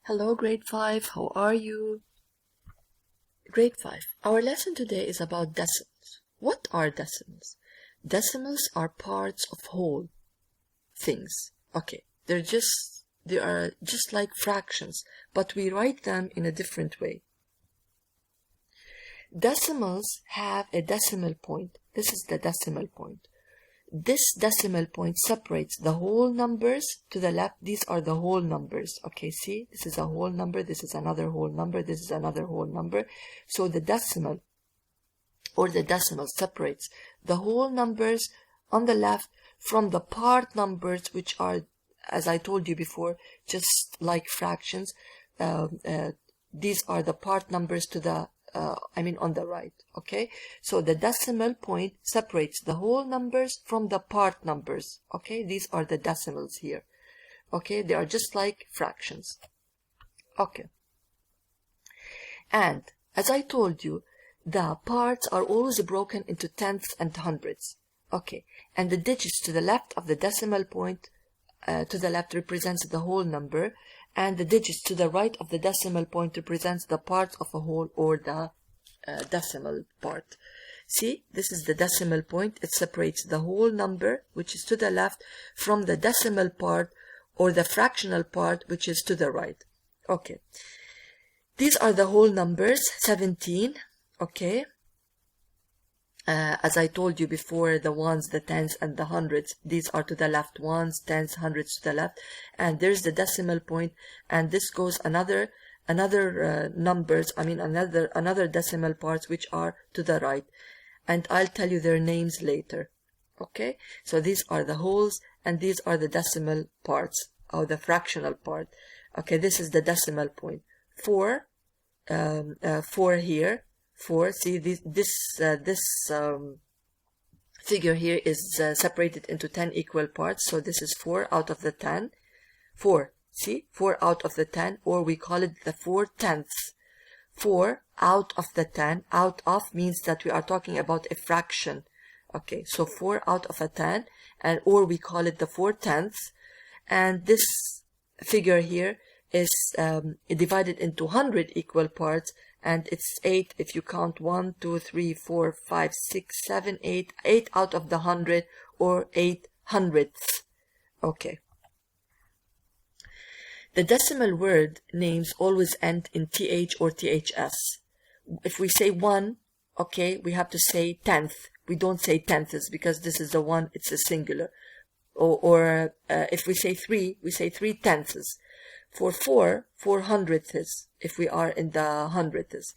Hello, grade 5. How are you? Grade 5. Our lesson today is about decimals. What are decimals? Decimals are parts of whole things. Okay, they are just like fractions, but we write them in a different way. Decimals have a decimal point. This is the decimal point. This decimal point separates the whole numbers to the left. These are the whole numbers. Okay, see, this is a whole number, this is another whole number, this is another whole number. So the decimal or the decimal separates the whole numbers on the left from the part numbers, which are, as I told you before, just like fractions. These are the part numbers to the on the right. Okay, so the decimal point separates the whole numbers from the part numbers. Okay, these are the decimals here. Okay, they are just like fractions. Okay, and as I told you, the parts are always broken into tenths and hundreds. Okay, and the digits to the left of the decimal point to the left represents the whole number, and the digits to the right of the decimal point represents the parts of a whole or the decimal part. See, this is the decimal point. It separates the whole number, which is to the left, from the decimal part or the fractional part, which is to the right. Okay, these are the whole numbers, 17. Okay, as I told you before, the ones, the tens, and the hundreds, these are to the left, ones, tens, hundreds to the left, and there's the decimal point, and this goes another numbers, another decimal parts, which are to the right, and I'll tell you their names later. Okay, so these are the wholes, and these are the decimal parts, or the fractional part. Okay, this is the decimal point. 4 here. 4. See, this figure here is separated into 10 equal parts. So this is 4 out of the 10. 4. See, 4 out of the 10, or we call it the 4 tenths. 4 out of the 10. Out of means that we are talking about a fraction. Okay, so 4 out of a 10, and or we call it the 4 tenths. And this figure here is divided into 100 equal parts, and it's 8 if you count 1, 2, 3, 4, 5, 6, 7, 8. 8 out of the 100, or 8 hundredths. Okay. The decimal word names always end in th or ths. If we say 1, okay, we have to say tenth. We don't say tenths because this is the 1, it's a singular. Or if we say 3, we say 3 tenths. For 4, 4 hundredths, if we are in the hundredths.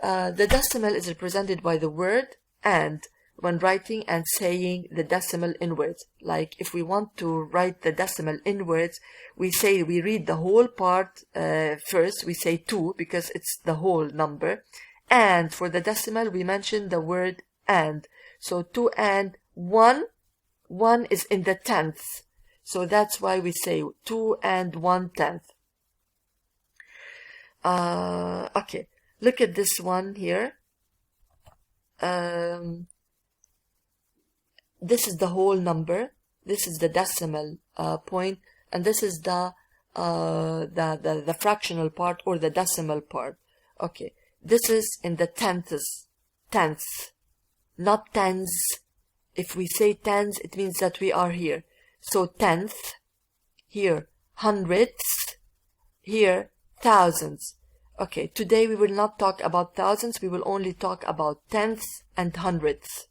The decimal is represented by the word and when writing and saying the decimal inwards. Like if we want to write the decimal inwards, we read the whole part first. We say 2 because it's the whole number. And for the decimal, we mention the word and. So 2 and 1. 1 is in the tenths. So that's why we say 2 and 1 tenth. Okay, look at this one here. This is the whole number. This is the decimal point, and this is the fractional part or the decimal part. Okay, this is in the tenths, not tens. If we say tens, it means that we are here. So tenth, here hundredths, here thousands. Okay, today we will not talk about thousands, we will only talk about tenths and hundredths.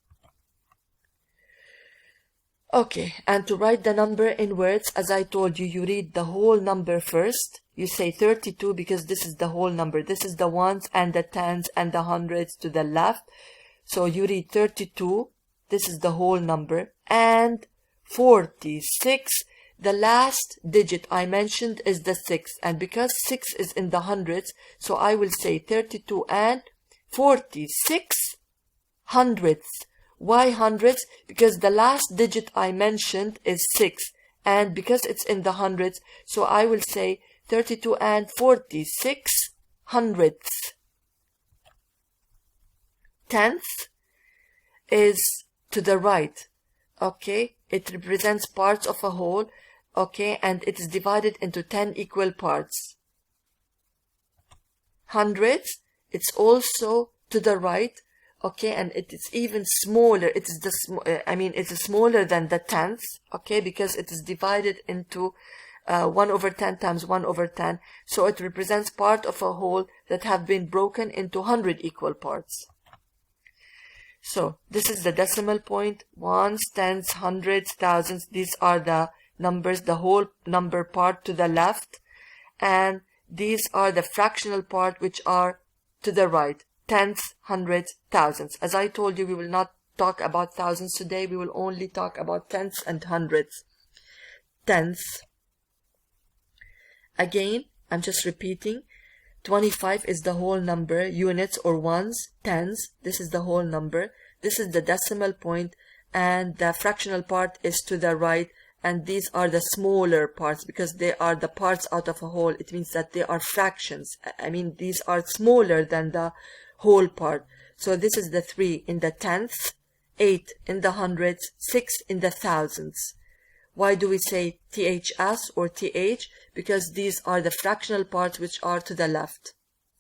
Okay, and to write the number in words, as I told you, you read the whole number first. You say 32 because this is the whole number. This is the ones and the tens and the hundreds to the left. So you read 32, this is the whole number, and 46, the last digit I mentioned is the 6, and because 6 is in the hundreds, so I will say 32 and 46 hundredths. Why hundreds? Because the last digit I mentioned is 6, and because it's in the hundreds, so I will say 32 and 46 hundredths. Tenth is to the right. Okay, it represents parts of a whole. Okay, and it is divided into 10 equal parts. hundredths, it's also to the right, okay, and it is even smaller. It is it's smaller than the tenths, okay, because it is divided into 1 over 10 times 1 over 10, so it represents part of a whole that have been broken into 100 equal parts. So this is the decimal point, ones, tens, hundreds, thousands. These are the numbers, the whole number part to the left, and these are the fractional part which are to the right, tenths, hundreds, thousands. As I told you, we will not talk about thousands today. We will only talk about tenths and hundreds. Tenths. Again, I'm just repeating. 25 is the whole number, units or ones, tens. This is the whole number. This is the decimal point, and the fractional part is to the right, and these are the smaller parts because they are the parts out of a whole. It means that they are fractions. I mean, these are smaller than the whole part. So this is the 3 in the tenths, 8 in the hundreds, 6 in the thousands. Why do we say THS or TH? Because these are the fractional parts which are to the left.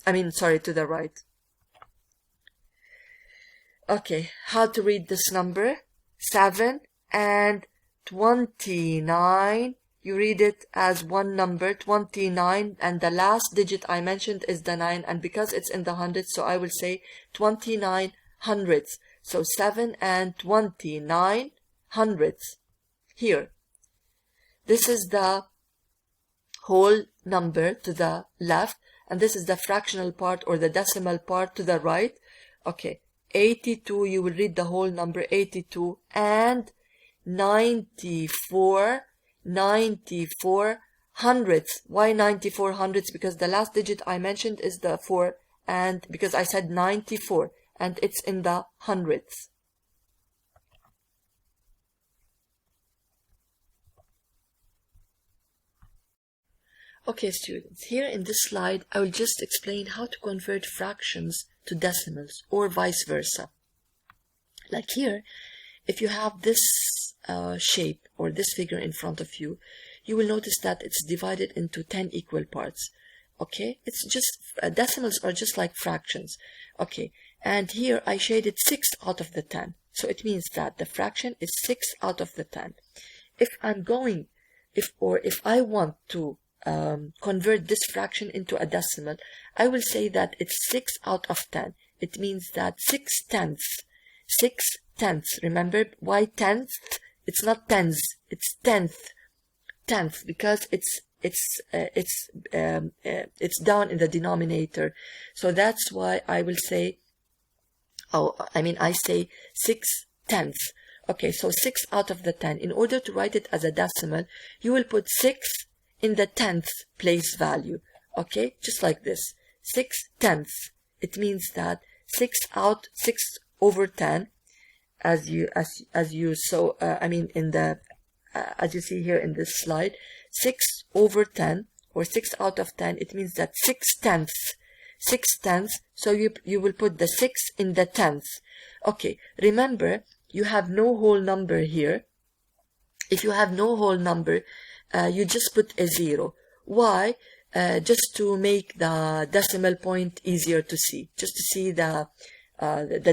To the right. Okay, how to read this number? 7 and 29. You read it as one number, 29, and the last digit I mentioned is the 9, and because it's in the hundreds, so I will say 29 hundredths. So 7 and 29 hundredths. Here. This is the whole number to the left, and this is the fractional part or the decimal part to the right. Okay, 82, you will read the whole number, 82, and 94 hundredths. Why 94 hundredths? Because the last digit I mentioned is the 4, and because I said 94, and it's in the hundredths. Okay, students, here in this slide, I will just explain how to convert fractions to decimals or vice versa. Like here, if you have this shape or this figure in front of you, you will notice that it's divided into 10 equal parts. Okay, it's just, decimals are just like fractions. Okay, and here I shaded 6 out of the 10. So it means that the fraction is 6 out of the 10. If I want to convert this fraction into a decimal, I will say that it's 6 out of 10. It means that 6 tenths. 6 tenths. Remember why tenth? It's not tens. It's tenth. Tenth, because it's down in the denominator. So that's why I will say, I say 6 tenths. Okay, so 6 out of the 10. In order to write it as a decimal, you will put 6 in the tenth place value. Okay, just like this. 6 tenths. It means that 6 over 10, as you see here in this slide, 6 over 10 or 6 out of 10, it means that 6 tenths. 6 tenths, so you will put the 6 in the tenths. Okay, remember, you have no whole number here. If you have no whole number, you just put a 0. Why? Just to make the decimal point easier to see. Just to see the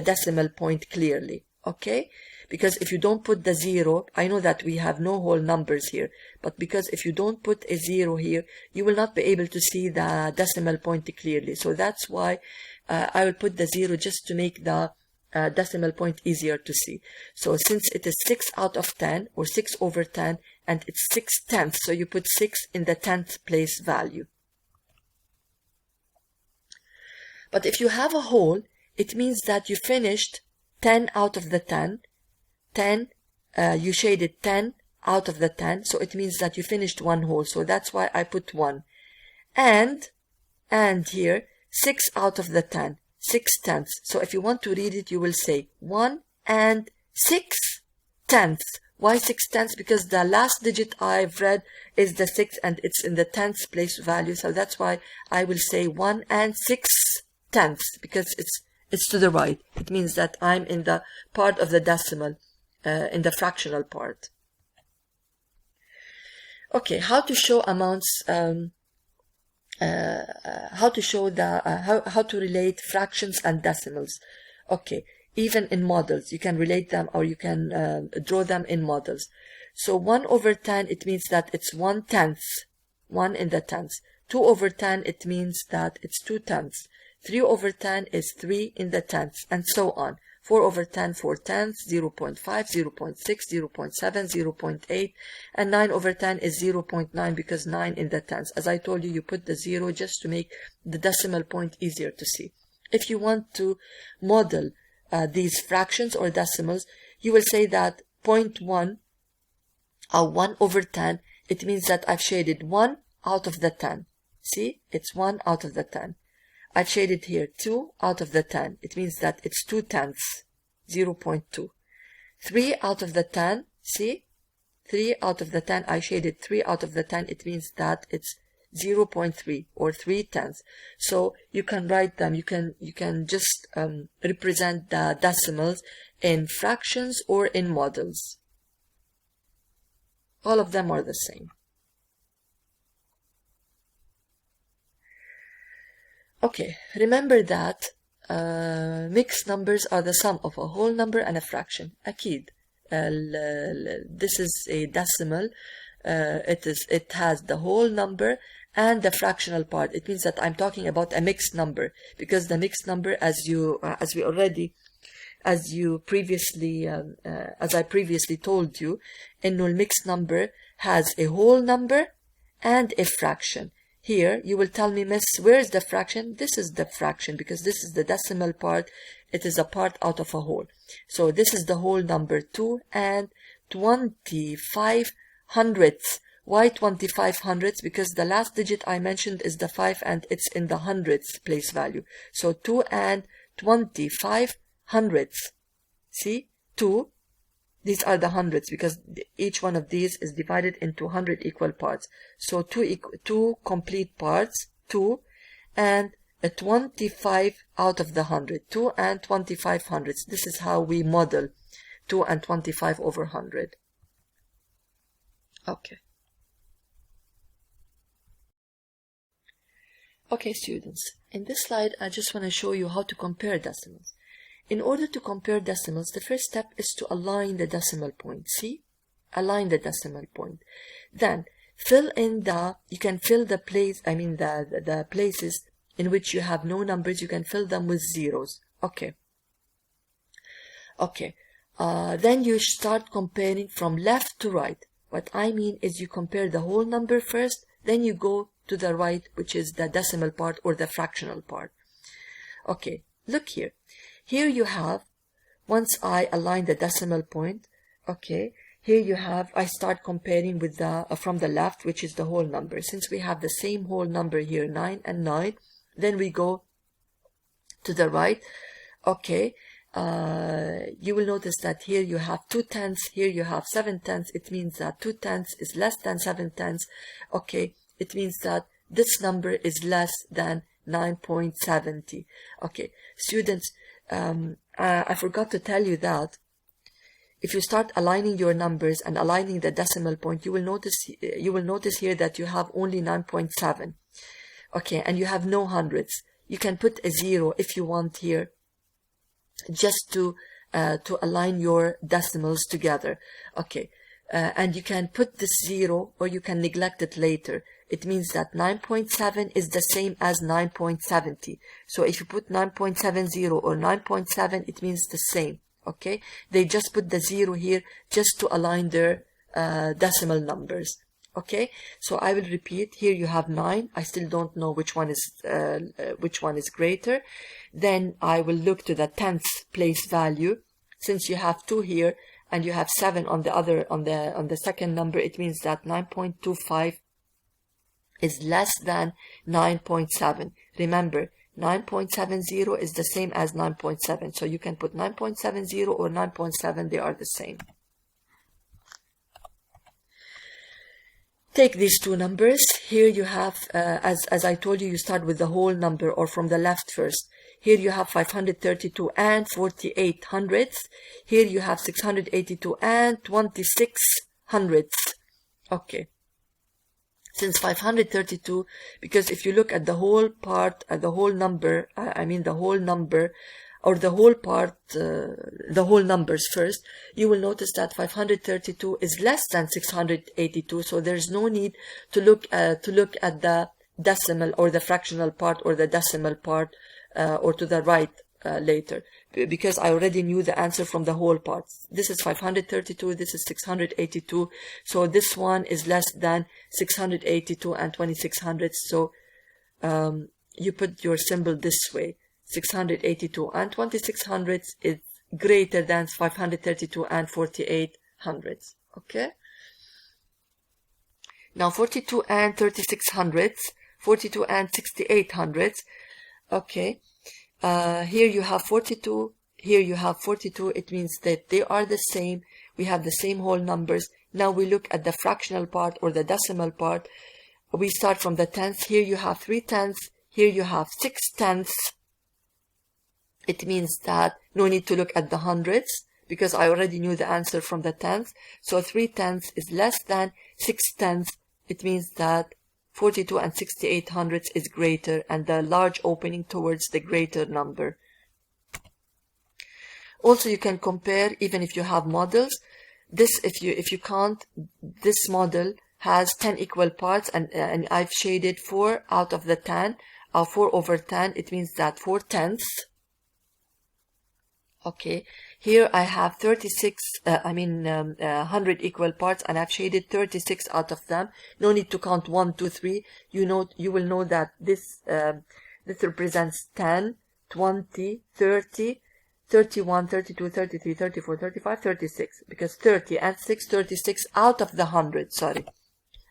decimal point clearly. Okay? Because if you don't put the 0, I know that we have no whole numbers here, but because if you don't put a 0 here, you will not be able to see the decimal point clearly. So that's why I will put the 0 just to make the decimal point easier to see. So since it is 6 out of 10 or 6 over 10, and it's 6 tenths, so you put 6 in the 10th place value. But if you have a whole, it means that you finished 10 out of the 10. 10, you shaded 10 out of the 10, so it means that you finished one whole. So that's why I put 1. And here, 6 out of the 10. 6 tenths. So if you want to read it, you will say 1 and 6 tenths. Why 6 tenths? Because the last digit I've read is the 6 and it's in the 10th place value. So that's why I will say 1 and 6 tenths, because it's to the right. It means that I'm in the part of the decimal, in the fractional part. Okay, how to show amounts how to show the how to relate fractions and decimals. Okay, even in models you can relate them, or you can draw them in models. So 1/10, it means that it's 1/10, 1 in the tenths. 2/10, it means that it's 2/10. 3/10 is 3 in the tenths, and so on. 4/10, 4/10, 0.5, 0.6, 0.7, 0.8, and 9/10 is 0.9 because 9 in the tenths. As I told you, you put the 0 just to make the decimal point easier to see. If you want to model these fractions or decimals, you will say that 0.1 or 1/10, it means that I've shaded 1 out of the 10. See, it's 1 out of the 10. I've shaded here 2 out of the 10. It means that it's 2/10, 0.2. 3 out of the 10, see? 3 out of the 10, I shaded 3 out of the 10. It means that it's 0.3 or 3/10. So you can write them, you can just represent the decimals in fractions or in models. All of them are the same. Okay, remember that mixed numbers are the sum of a whole number and a fraction. أكيد. This is a decimal. It has the whole number and the fractional part. It means that I'm talking about a mixed number, because the mixed number, as I previously told you, إنه المixed number has a whole number and a fraction. Here, you will tell me, Miss, where is the fraction? This is the fraction, because this is the decimal part. It is a part out of a whole. So this is the whole number, 2 and 25 hundredths. Why 25 hundredths? Because the last digit I mentioned is the 5, and it's in the hundredths place value. So 2 and 25 hundredths. See? 2. These are the hundreds, because each one of these is divided into 100 equal parts. So 2 complete parts, 2, and a 25 out of the 100. 2 and 25 hundredths. This is how we model 2 and 25 over 100. Okay. Okay, students. In this slide, I just want to show you how to compare decimals. In order to compare decimals, the first step is to align the decimal point. See? Align the decimal point. Then, you can fill the place, the places in which you have no numbers, you can fill them with zeros. Okay. Okay. Then you start comparing from left to right. What I mean is you compare the whole number first, then you go to the right, which is the decimal part or the fractional part. Okay. Look here. Here you have, once I align the decimal point, okay, here you have, I start comparing with from the left, which is the whole number. Since we have the same whole number here, 9 and 9, then we go to the right. Okay, you will notice that here you have 2/10, here you have 7/10. It means that 2/10 is less than 7/10. Okay, it means that this number is less than 9.70. Okay, students, I forgot to tell you that if you start aligning your numbers and aligning the decimal point, you will notice here that you have only 9.7. Okay, and you have no hundreds. You can put a 0 if you want here, just to align your decimals together. Okay, and you can put this 0, or you can neglect it later. It means that 9.7 is the same as 9.70. So if you put 9.70 or 9.7, it means the same. Okay? They just put the 0 here just to align their decimal numbers. Okay? So I will repeat. Here you have 9. I still don't know which one is greater. Then I will look to the 10th place value. Since you have 2 here and you have 7 on the second number, it means that 9.25 is less than 9.7. Remember, 9.70 is the same as 9.7. So you can put 9.70 or 9.7. They are the same. Take these two numbers. Here you have, as I told you, you start with the whole number, or from the left first. Here you have 532 and 48 hundredths. Here you have 682 and 26 hundredths. Okay. since 532, because if you look at the whole part, the whole number, the whole number, or the whole part, the whole numbers first, you will notice that 532 is less than 682, so there's no need to look at the decimal or the fractional part or the decimal part or to the right later, because I already knew the answer from the whole parts. This is 532, this is 682, so this one is less than 682 and 2600, so you put your symbol this way. 682 and 2600 is greater than 532 and 4800. Okay. Now 42 and 3600, 42 and 6800. Okay. Here you have 42. Here you have 42. It means that they are the same. We have the same whole numbers. Now we look at the fractional part or the decimal part. We start from the tenths. Here you have 3/10. Here you have 6/10. It means that no need to look at the hundreds because I already knew the answer from the tenths. So 3/10 is less than 6/10. It means that 42 and 6800 is greater, and the large opening towards the greater number. Also, you can compare even if you have models. This, if you count, this model has 10 equal parts, and I've shaded 4 out of the 10, 4 over 10. It means that 4/10. Okay, here I have 100 equal parts, and I've shaded 36 out of them. No need to count 1, 2, 3. You will know that this represents 10, 20, 30, 31, 32, 33, 34, 35, 36. Because 30 and 6, 36 out of the 100. Sorry,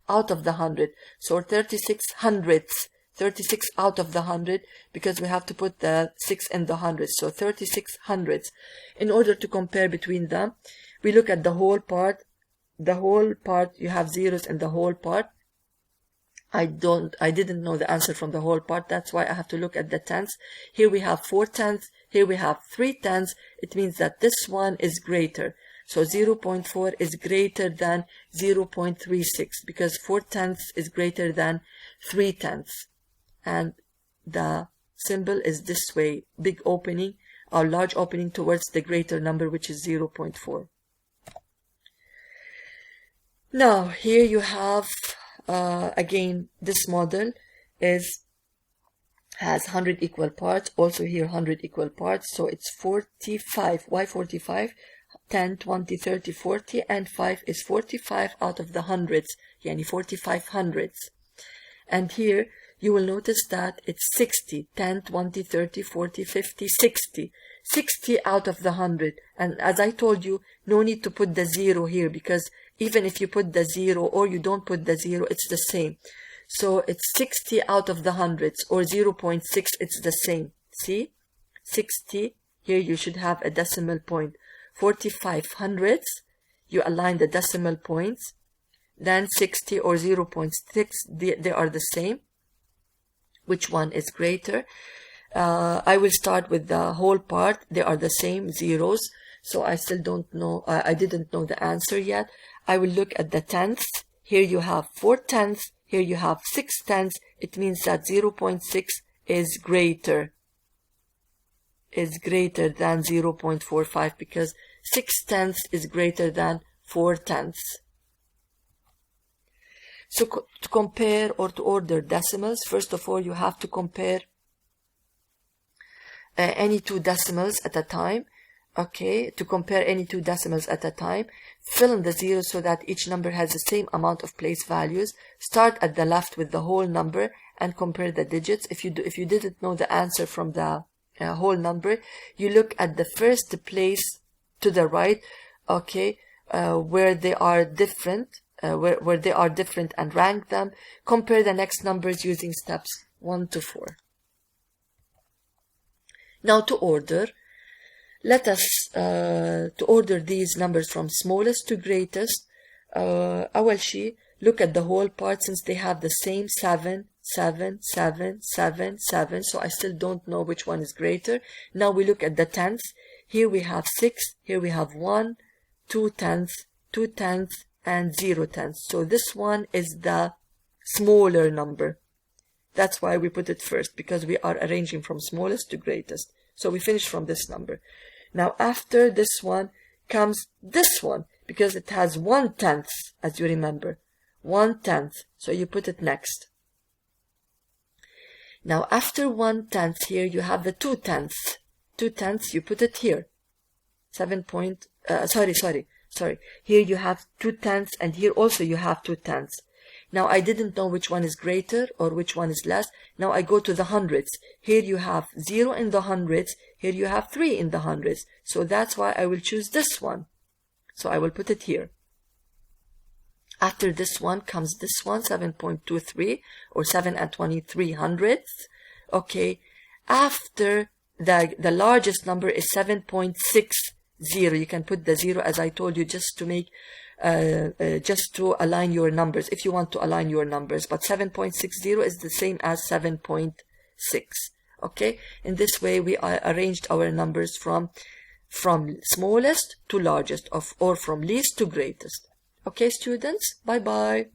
out of the 100. So 36 hundredths. 36 out of the 100, because we have to put the 6 in the hundreds, so 36 hundredths. In order to compare between them, we look at the whole part. The whole part, you have zeros in the whole part. I didn't know the answer from the whole part, that's why I have to look at the tenths. Here we have 4/10, here we have 3/10. It means that this one is greater. So 0.4 is greater than 0.36, because 4/10 is greater than 3/10. And the symbol is this way, big opening or large opening towards the greater number, which is 0.4. Now here you have again, this model has 100 equal parts. Also here 100 equal parts, so it's 45. Why 45? 10, 20, 30, 40, and 5 is 45 out of the hundreds, yani 45 hundredths. And here you will notice that it's 60, 10, 20, 30, 40, 50, 60. 60 out of the 100. And as I told you, no need to put the 0 here, because even if you put the 0 or you don't put the 0, it's the same. So it's 60 out of the hundreds, or 0.6, it's the same. See? 60, here you should have a decimal point. 45 hundredths, you align the decimal points. Then 60 or 0.6, they are the same. Which one is greater? I will start with the whole part. They are the same, zeros. So I still don't know. I didn't know the answer yet. I will look at the tenths. Here you have 4/10. Here you have 6/10. It means that 0.6 is greater than 0.45, because 6/10 is greater than 4/10. So to compare or to order decimals, first of all, you have to compare any two decimals at a time. Okay, to compare any two decimals at a time, fill in the zeros so that each number has the same amount of place values. Start at the left with the whole number and compare the digits. If you didn't know the answer from the whole number, you look at the first place to the right, okay, where they are different. Where they are different, and rank them. Compare the next numbers using steps 1 to 4. Now to order, let us to order these numbers from smallest to greatest. أول شيء, look at the whole part, since they have the same 7, 7, 7, 7, 7. So I still don't know which one is greater. Now we look at the tenths. Here we have 6. Here we have 1, 2/10, 2/10. And 0/10. So this one is the smaller number. That's why we put it first, because we are arranging from smallest to greatest. So we finish from this number. Now after this one comes this one, because it has 1/10, as you remember. 1/10. So you put it next. Now after 1/10 here, you have the 2/10. 2/10, you put it here. 7 point, sorry. Here you have 2/10, and here also you have 2/10. Now I didn't know which one is greater or which one is less. Now I go to the hundreds. Here you have 0 in the hundreds. Here you have 3 in the hundreds. So that's why I will choose this one. So I will put it here. After this one comes this one, 7.23 or 7 and 23 hundredths. Okay. After the largest number is 7.60. You can put the 0, as I told you, just to make just to align your numbers, if you want to align your numbers. But 7.60 is the same as 7.6. Okay, in this way we arranged our numbers from smallest to largest, or from least to greatest. Okay, students, bye bye.